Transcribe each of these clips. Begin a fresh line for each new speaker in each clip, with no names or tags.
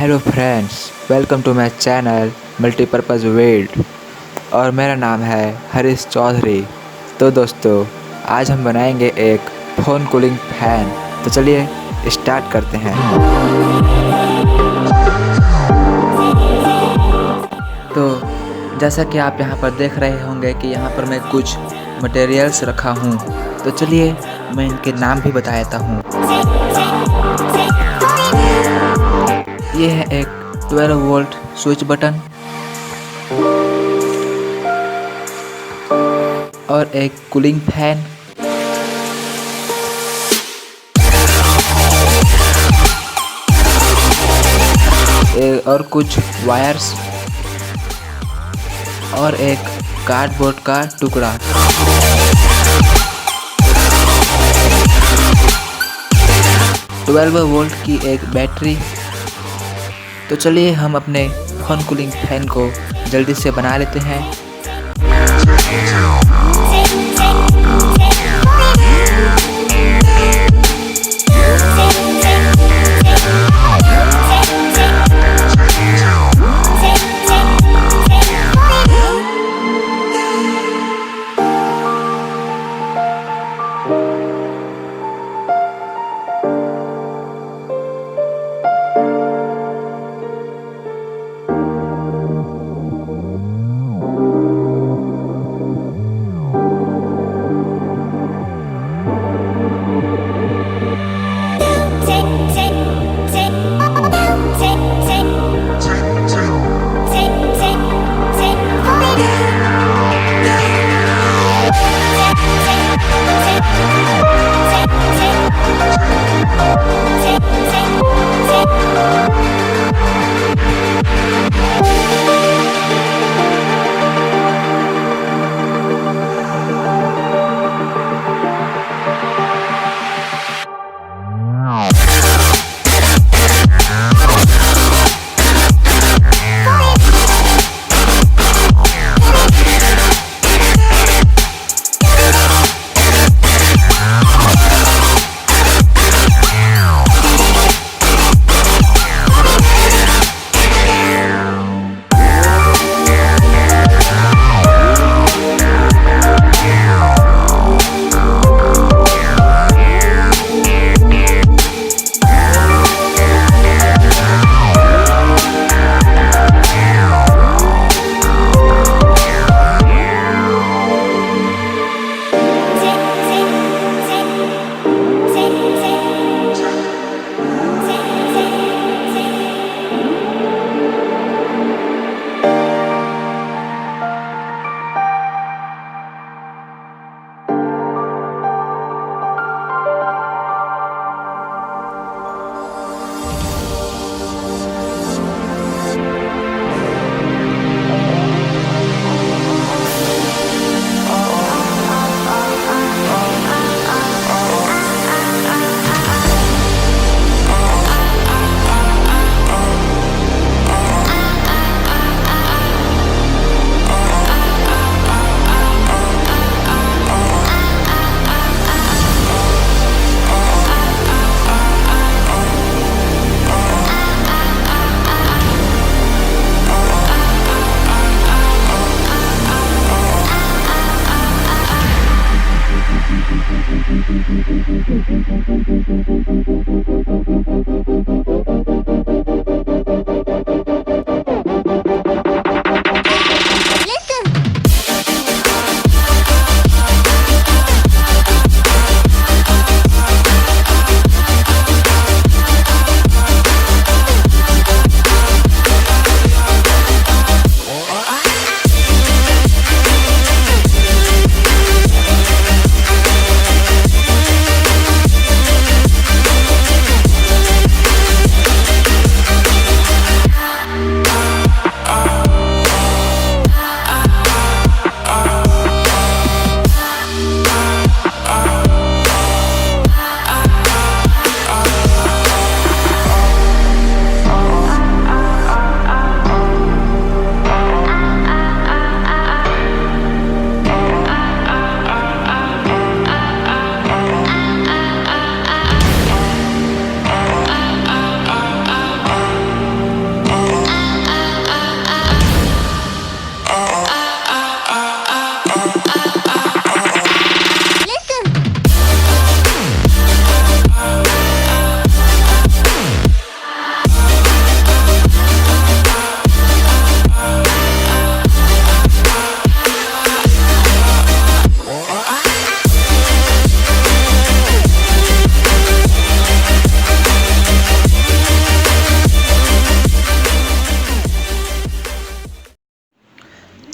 Hello friends, welcome to my channel multipurpose with और मेरा नाम है हरीश चौधरी। तो दोस्तों, आज हम बनाएंगे एक फ़ोन कूलिंग फ़ैन। तो चलिए स्टार्ट करते हैं। तो जैसा कि आप यहाँ पर देख रहे होंगे कि यहाँ पर मैं कुछ मटेरियल्स रखा हूँ। तो चलिए मैं इनके नाम भी बता देता हूँ। ये है एक 12 वोल्ट स्विच बटन और एक कूलिंग फैन, और कुछ वायर्स और एक कार्डबोर्ड का टुकड़ा। ट्वेल्व वोल्ट की एक बैटरी। तो चलिए हम अपने फ़ोन कूलिंग फैन को जल्दी से बना लेते हैं।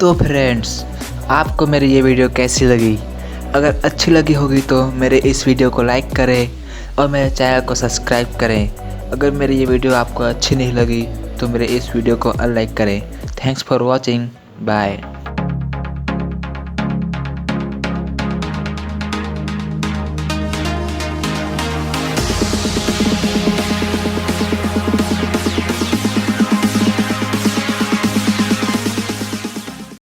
तो फ्रेंड्स, आपको मेरी ये वीडियो कैसी लगी? अगर अच्छी लगी होगी तो मेरे इस वीडियो को लाइक करें और मेरे चैनल को सब्सक्राइब करें। अगर मेरी ये वीडियो आपको अच्छी नहीं लगी तो मेरे इस वीडियो को अनलाइक करें। Thanks for watching. बाय।